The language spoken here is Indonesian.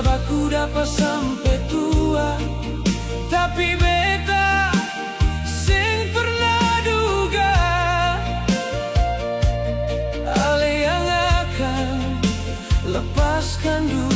baku dapat sampai tua, tapi beta sing pernah duga ale yang akan lepaskan dunia.